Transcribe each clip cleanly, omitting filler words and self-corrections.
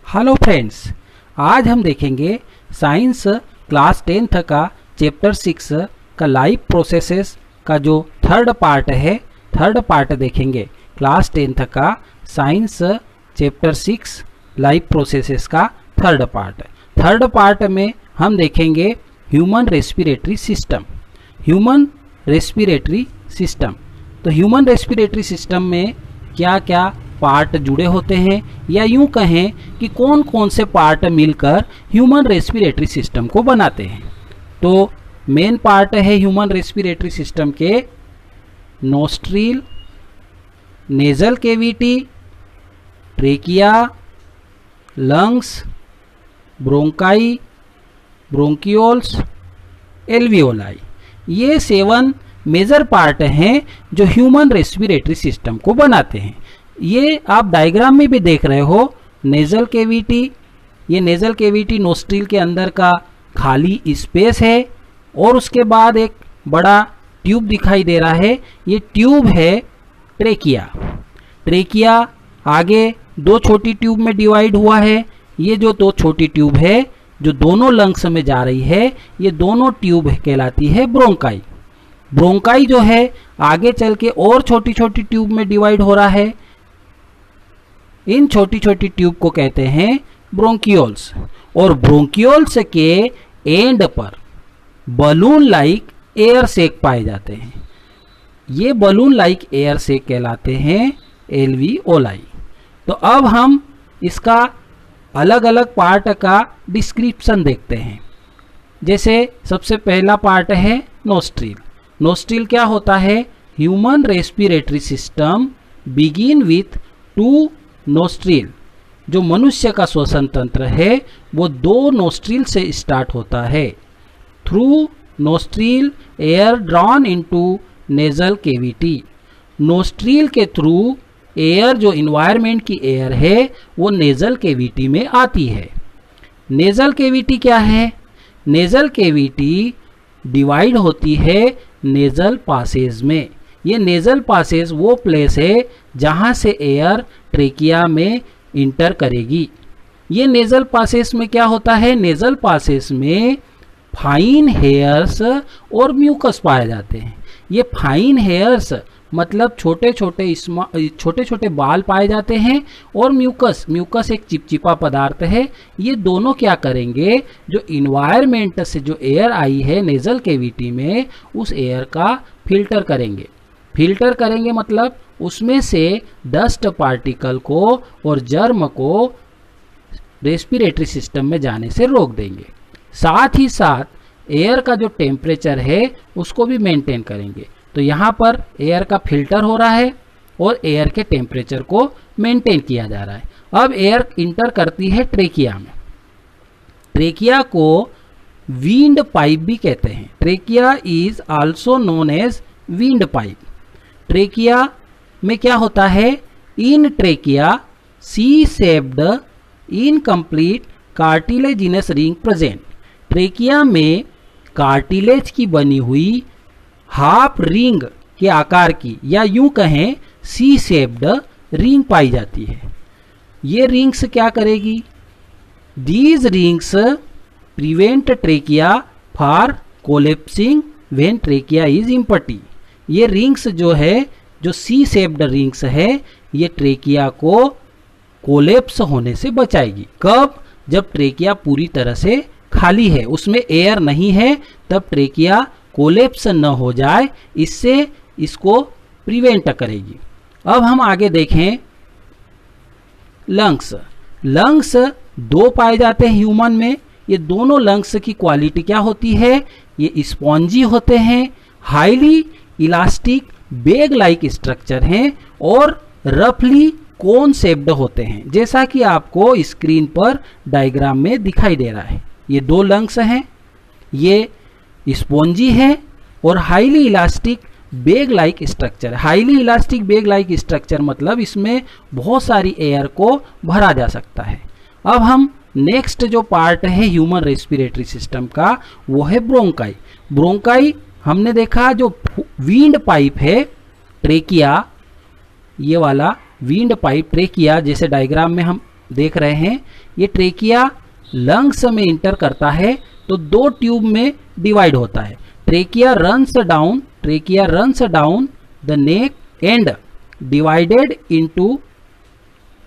Hello friends, आज हम देखेंगे साइंस क्लास 10th का चैप्टर 6 का लाइफ प्रोसेसेस का जो थर्ड पार्ट देखेंगे। क्लास 10th का साइंस चैप्टर 6 लाइफ प्रोसेसेस का थर्ड पार्ट में हम देखेंगे ह्यूमन रेस्पिरेटरी सिस्टम। तो ह्यूमन रेस्पिरेटरी सिस्टम में क्या क्या पार्ट जुड़े होते हैं, या यूं कहें कि कौन कौन से पार्ट मिलकर ह्यूमन रेस्पिरेटरी सिस्टम को बनाते हैं। तो मेन पार्ट है ह्यूमन रेस्पिरेटरी सिस्टम के nostril, nasal cavity, trachea, lungs, bronchi, bronchioles, alveoli. ये 7 मेजर पार्ट हैं जो ह्यूमन रेस्पिरेटरी सिस्टम को बनाते हैं। ये आप डायग्राम में भी देख रहे हो। नेजल कैविटी, ये नेजल कैविटी नोस्ट्रिल के अंदर का खाली स्पेस है, और उसके बाद एक बड़ा ट्यूब दिखाई दे रहा है। ये ट्यूब है ट्रेकिया आगे 2 छोटी ट्यूब में डिवाइड हुआ है। ये जो 2 छोटी ट्यूब है जो दोनों लंग्स में जा रही है, ये दोनों ट्यूब कहलाती है ब्रोंकाई जो है आगे चल के और छोटी छोटी ट्यूब में डिवाइड हो रहा है। इन छोटी छोटी ट्यूब को कहते हैं ब्रोंकियोल्स, और ब्रोंकियोल्स के एंड पर बलून लाइक एयर सैक पाए जाते हैं। ये बलून लाइक एयर सैक कहलाते हैं एल्वियोलाई। तो अब हम इसका अलग अलग पार्ट का डिस्क्रिप्शन देखते हैं। जैसे सबसे पहला पार्ट है नोस्ट्रिल क्या होता है? Human respiratory system begin with 2 nostril. जो मनुष्य का श्वसन तंत्र है वो 2 नोस्ट्रिल से स्टार्ट होता है। Through nostril air drawn into nasal cavity. Nostril के थ्रू एयर, जो इन्वायरमेंट की एयर है, वो नेजल कैविटी में आती है। नेजल कैविटी क्या है? नेजल कैविटी डिवाइड होती है नेजल पासेज में। ये नेजल पासेज वो प्लेस है जहाँ से एयर ट्रेकिया में इंटर करेगी। ये नेजल पासेज में क्या होता है? नेजल पासेज में फाइन हेयर्स और म्यूकस पाए जाते हैं। ये फाइन हेयर्स मतलब छोटे छोटे बाल पाए जाते हैं, और म्यूकस एक चिपचिपा पदार्थ है। ये दोनों क्या करेंगे? जो इन्वायरमेंट से जो एयर आई है नेजल कैविटी में, उस एयर का फिल्टर करेंगे मतलब उसमें से डस्ट पार्टिकल को और जर्म को रेस्पिरेटरी सिस्टम में जाने से रोक देंगे। साथ ही साथ एयर का जो टेम्परेचर है उसको भी मेंटेन करेंगे। तो यहाँ पर एयर का फिल्टर हो रहा है और एयर के टेम्परेचर को मेंटेन किया जा रहा है। अब एयर इंटर करती है ट्रेकिया में। ट्रेकिया को विंड पाइप भी कहते हैं। Trachea is also known as wind pipe. Trachea में क्या होता है? In trachea C shaped incomplete cartilaginous ring present. Trachea में कार्टिलेज की बनी हुई हाफ रिंग के आकार की, या यूं कहें सी शेप्ड रिंग पाई जाती है। ये रिंग्स क्या करेगी? These rings prevent trachea for collapsing when trachea is empty. ये रिंग्स जो है, जो सी शेप्ड रिंग्स है, ये ट्रेकिया को कोलेप्स होने से बचाएगी। कब? जब ट्रेकिया पूरी तरह से खाली है, उसमें एयर नहीं है, तब ट्रेकिया कोलेप्स न हो जाए, इससे इसको प्रिवेंट करेगी। अब हम आगे देखें लंग्स 2 पाए जाते हैं ह्यूमन में। ये दोनों लंग्स की क्वालिटी क्या होती है? ये स्पॉन्जी होते हैं, highly elastic bag like structure हैं, और रफली कोन शेप्ड होते हैं, जैसा कि आपको स्क्रीन पर डायग्राम में दिखाई दे रहा है। ये 2 लंग्स हैं, ये स्पॉन्जी है और highly elastic bag like structure. Highly elastic bag like structure मतलब इसमें बहुत सारी एयर को भरा जा सकता है। अब हम नेक्स्ट जो पार्ट है ह्यूमन रेस्पिरेटरी सिस्टम का, वो है ब्रोंकाई। हमने देखा जो विंड पाइप है ट्रेकिया, ये वाला विंड पाइप ट्रेकिया, जैसे डायग्राम में हम देख रहे हैं, ये ट्रेकिया लंग्स में इंटर करता है तो दो ट्यूब में डिवाइड होता है। Trachea runs down the neck and divided into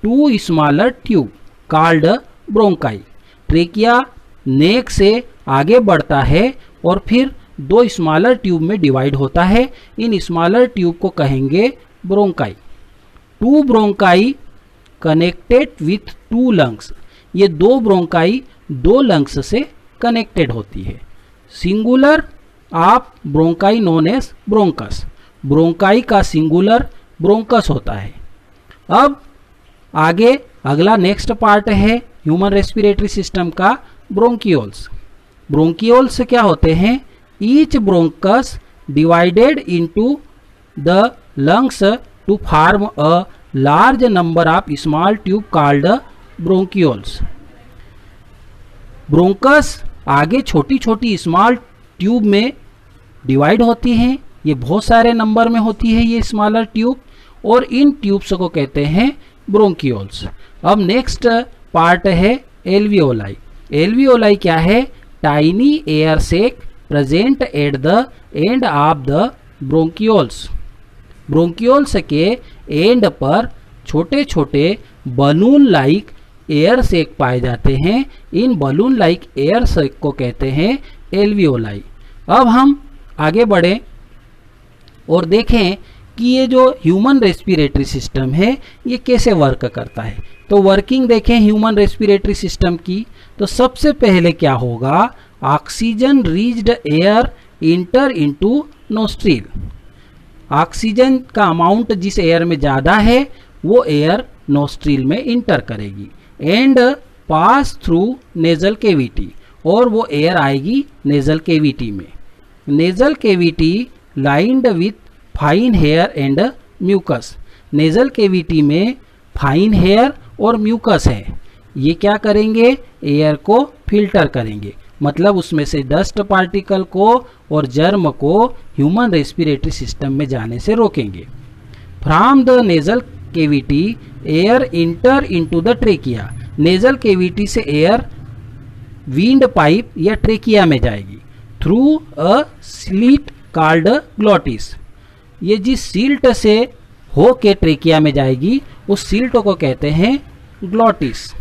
two smaller tube called bronchi. Trachea neck से आगे बढ़ता है और फिर दो स्मॉलर ट्यूब में डिवाइड होता है। इन स्मॉलर ट्यूब को कहेंगे bronchi. Two bronchi connected with two lungs, ये दो ब्रोंकाई दो लंग्स से कनेक्टेड होती है। Singular of bronchi known as bronchus, bronchi का सिंगुलर ब्रोंकस होता है। अब आगे अगला नेक्स्ट पार्ट है ह्यूमन रेस्पिरेटरी सिस्टम का ब्रोंकियोल्स। ब्रोंकियोल्स क्या होते हैं? Each bronchus divided into the lungs to form a large number of small tube called bronchioles. Bronchus आगे छोटी छोटी स्मॉल ट्यूब में डिवाइड होती हैं, ये बहुत सारे नंबर में होती है ये स्मॉलर ट्यूब, और इन ट्यूब्स को कहते हैं ब्रोंकियोल्स। अब नेक्स्ट पार्ट है एल्वियोलाई। एल्वियोलाई क्या है? Tiny air sac present at the end of the bronchioles. Bronchioles के एंड पर छोटे छोटे बलून लाइक एयर सेक पाए जाते हैं। इन बलून लाइक एयर सेक को कहते हैं एल्वियोलाई। अब हम आगे बढ़ें और देखें कि ये जो ह्यूमन रेस्पिरेटरी सिस्टम है ये कैसे वर्क करता है। तो वर्किंग देखें ह्यूमन रेस्पिरेटरी सिस्टम की, तो सबसे पहले क्या होगा? Oxygen riched air enter into nostril. Oxygen का अमाउंट जिस एयर में ज़्यादा है वो एयर नोस्ट्रिल में इंटर करेगी and pass through nasal cavity, और वो एयर आएगी नेजल केविटी में। Nasal cavity lined with fine hair and mucus. Nasal cavity में फाइन हेयर और म्यूकस है, ये क्या करेंगे? एयर को फिल्टर करेंगे, मतलब उसमें से डस्ट पार्टिकल को और जर्म को ह्यूमन रेस्पिरेटरी सिस्टम में जाने से रोकेंगे। From the nasal cavity air enter into the trachea. Nasal cavity से एयर विंड पाइप या ट्रेकिया में जाएगी through a slit called glottis. ये जिस सील्ट से हो के ट्रेकिया में जाएगी उस सील्ट को कहते हैं glottis.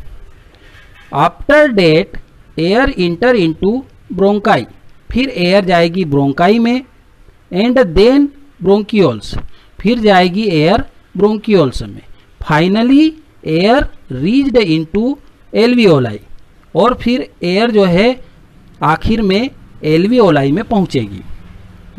After that air enter into bronchi, फिर एयर जाएगी ब्रोंकाई में एंड देन ब्रोंकियोल्स, फिर जाएगी एयर ब्रोंकियोल्स में। Finally air reached into alveoli, और फिर एयर जो है आखिर में एल्वियोलाई में पहुंचेगी।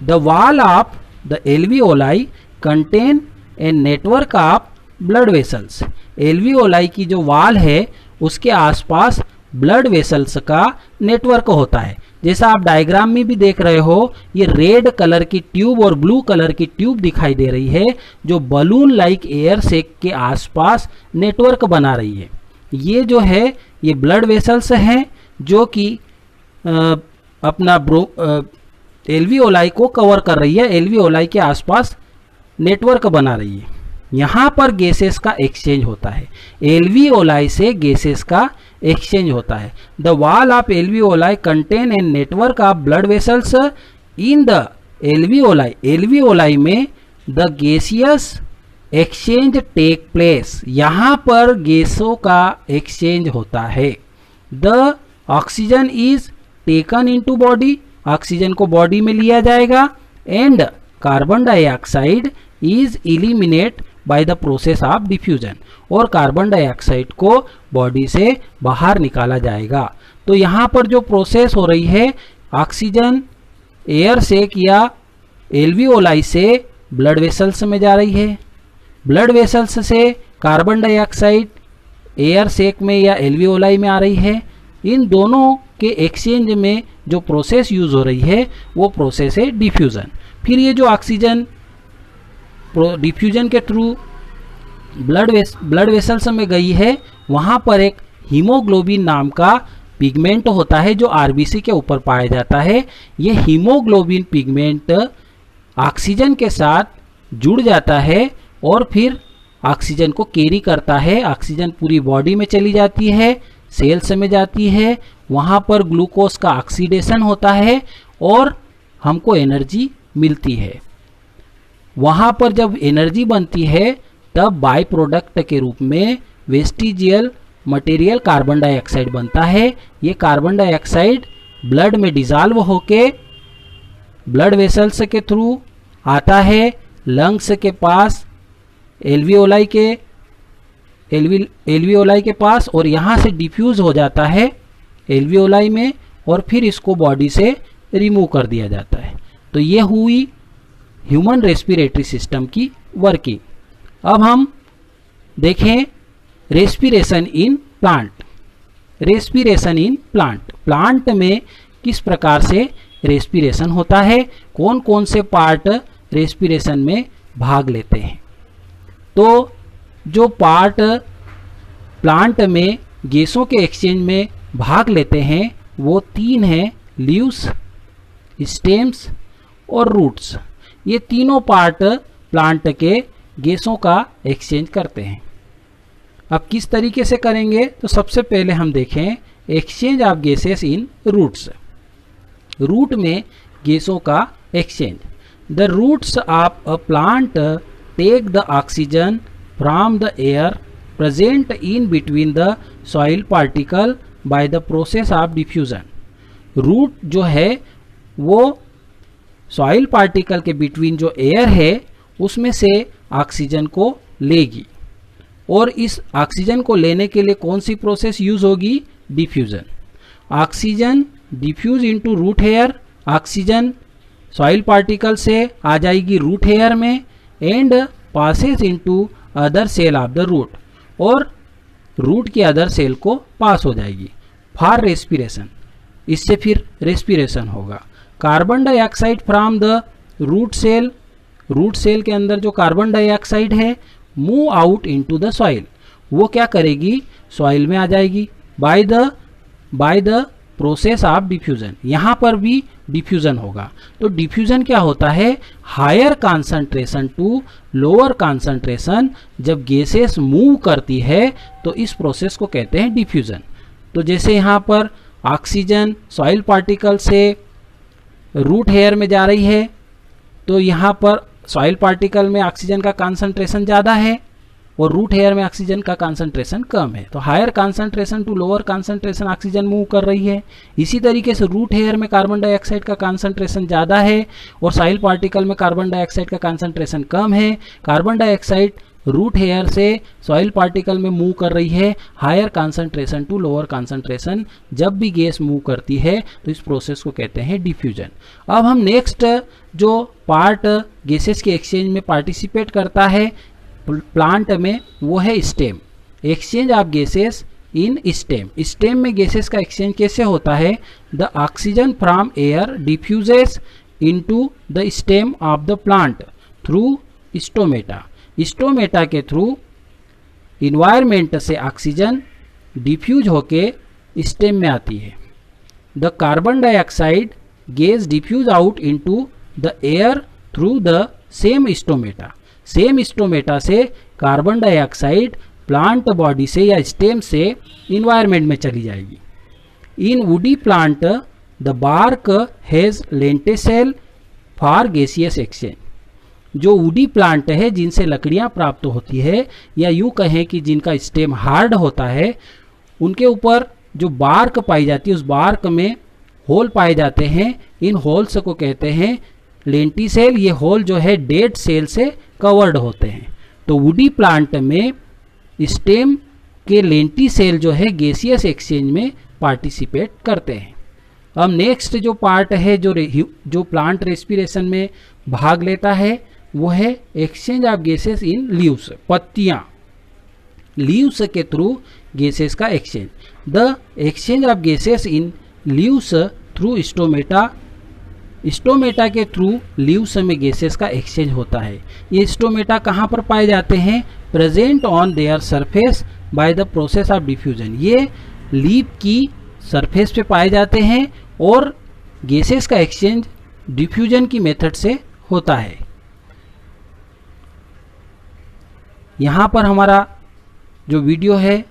The wall of the alveoli contain a network of blood vessels. Alveoli की जो वॉल है उसके आसपास ब्लड वेसल्स का नेटवर्क होता है। जैसा आप डायग्राम में भी देख रहे हो, ये रेड कलर की ट्यूब और ब्लू कलर की ट्यूब दिखाई दे रही है जो बलून लाइक एयर सेक के आसपास नेटवर्क बना रही है। ये जो है ये ब्लड वेसल्स हैं जो कि अपना एल्वियोलाई को कवर कर रही है, एल्वियोलाई के आसपास नेटवर्क बना रही है। यहाँ पर गैसेस का एक्सचेंज होता है, एल्वियोलाई से गैसेस का एक्सचेंज होता है। The wall of alveoli contain a network of blood vessels in the alveoli. Alveoli में the gaseous exchange take place, यहाँ पर गैसों का एक्सचेंज होता है। The oxygen is taken into body, oxygen को बॉडी में लिया जाएगा and carbon dioxide is eliminate by the process of diffusion, और कार्बन डाइऑक्साइड को बॉडी से बाहर निकाला जाएगा। तो यहाँ पर जो प्रोसेस हो रही है, ऑक्सीजन एयर से या एल्वियोलाई से ब्लड वेसल्स में जा रही है, ब्लड वेसल्स से कार्बन डाइऑक्साइड एयर सेक में या एल्वियोलाई में आ रही है। इन दोनों के एक्सचेंज में जो प्रोसेस यूज हो रही है वो प्रोसेस है डिफ्यूजन। फिर ये जो ऑक्सीजन डिफ्यूजन के थ्रू ब्लड वेसल्स में गई है, वहाँ पर एक हीमोग्लोबिन नाम का पिगमेंट होता है जो आरबीसी के ऊपर पाया जाता है। ये हीमोग्लोबिन पिगमेंट ऑक्सीजन के साथ जुड़ जाता है और फिर ऑक्सीजन को कैरी करता है। ऑक्सीजन पूरी बॉडी में चली जाती है, सेल्स में जाती है, वहां पर ग्लूकोज का ऑक्सीडेशन होता है और हमको एनर्जी मिलती है। वहां पर जब एनर्जी बनती है तब बाय प्रोडक्ट के रूप में वेस्टिजियल मटेरियल कार्बन डाइऑक्साइड बनता है। ये कार्बन डाइऑक्साइड ब्लड में डिजॉल्व होके ब्लड वेसल्स के थ्रू आता है लंग्स के पास, एल्वियोलाई के पास, और यहाँ से डिफ्यूज हो जाता है एल्वियोलाई में और फिर इसको बॉडी से रिमूव कर दिया जाता है। तो ये हुई ह्यूमन रेस्पिरेटरी सिस्टम की वर्किंग। अब हम देखें respiration in plant. Respiration in plant, plant में किस प्रकार से रेस्पिरेशन होता है, कौन कौन से पार्ट रेस्पिरेशन में भाग लेते हैं। तो जो पार्ट प्लांट में गैसों के एक्सचेंज में भाग लेते हैं वो 3 हैं, लीव्स, स्टेम्स और रूट्स। ये तीनों पार्ट प्लांट के गैसों का एक्सचेंज करते हैं। अब किस तरीके से करेंगे, तो सबसे पहले हम देखें exchange of gases in roots. Root में गैसों का exchange. The roots of a plant take the oxygen from the air present in between the soil particle by the process of diffusion. Root जो है वो सॉइल पार्टिकल के between जो air है उसमें से ऑक्सीजन को लेगी, और इस ऑक्सीजन को लेने के लिए कौन सी प्रोसेस यूज होगी, diffusion. Oxygen diffuse into root hair, oxygen soil particle से आ जाएगी रूट हेयर में and passes into other cell of the root, और रूट के अदर सेल को पास हो जाएगी फॉर रेस्पिरेशन। इससे फिर रेस्पिरेशन होगा। Carbon dioxide from the root cell, root cell के अंदर जो कार्बन डाइऑक्साइड है move out into the soil, वो क्या करेगी, सॉइल में आ जाएगी by the process of diffusion. यहां पर भी डिफ्यूजन होगा। तो डिफ्यूजन क्या होता है, higher concentration to lower concentration. जब गैसेस मूव करती है तो इस प्रोसेस को कहते हैं डिफ्यूजन। तो जैसे यहां पर ऑक्सीजन सॉइल पार्टिकल से रूट हेयर में जा रही है, तो यहां पर सॉइल पार्टिकल में ऑक्सीजन का कॉन्सेंट्रेशन ज़्यादा है और रूट हेयर में ऑक्सीजन का कॉन्सेंट्रेशन कम है। तो higher concentration to lower concentration oxygen move कर रही है। इसी तरीके से रूट हेयर में कार्बन डाइऑक्साइड का कॉन्सेंट्रेशन ज़्यादा है और सॉइल पार्टिकल में कार्बन डाइऑक्साइड का कॉन्सेंट्रेशन कम है। कार्बन डाइऑक्साइड रूट हेयर से सॉइल पार्टिकल में मूव कर रही है, higher concentration to lower concentration. जब भी गैस मूव करती है तो इस प्रोसेस को कहते हैं डिफ्यूजन। अब हम नेक्स्ट जो पार्ट गैसेस के एक्सचेंज में पार्टिसिपेट करता है प्लांट में वो है stem. Exchange of gases in stem. Stem में गैसेस का एक्सचेंज कैसे होता है, the oxygen from air diffuses into the stem of the plant through stomata. Stomata के थ्रू इन्वायरमेंट से ऑक्सीजन डिफ्यूज होके स्टेम में आती है। The carbon dioxide gas diffuse out into the air through the same stomata. Same stomata से carbon dioxide plant body से या stem से इन्वायरमेंट में चली जाएगी। In woody plant the bark has lenticel for gaseous exchange. जो woody plant है जिनसे लकड़ियां प्राप्त होती है या यूं कहें कि जिनका स्टेम हार्ड होता है, उनके ऊपर जो बार्क पाई जाती है उस बार्क में होल पाए जाते हैं। इन होल्स को कहते हैं लेंटिसेल। ये होल जो है डेड सेल से कवर्ड होते हैं। तो वुडी प्लांट में स्टेम के लेंटिसेल जो है गैसियस एक्सचेंज में पार्टिसिपेट करते हैं। अब नेक्स्ट जो पार्ट है जो प्लांट रेस्पिरेशन में भाग लेता है वो है exchange of gases in leaves. पत्तियां, लीव्स के थ्रू गैसेस का exchange. The exchange of gases in leaves through stomata. Stomata के थ्रू लीव्स में गैसेस का एक्सचेंज होता है। ये स्टोमेटा कहाँ पर पाए जाते हैं, present on their surface by the process of diffusion. ये लीव की सरफेस पे पाए जाते हैं और गैसेस का एक्सचेंज डिफ्यूजन की मेथड से होता है। यहाँ पर हमारा जो वीडियो है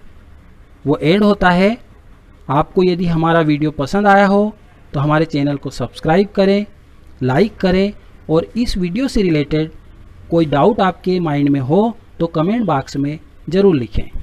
वो एंड होता है। आपको यदि हमारा वीडियो पसंद आया हो तो हमारे चैनल को सब्सक्राइब करें, लाइक करें और इस वीडियो से रिलेटेड कोई डाउट आपके माइंड में हो तो कमेंट बॉक्स में ज़रूर लिखें।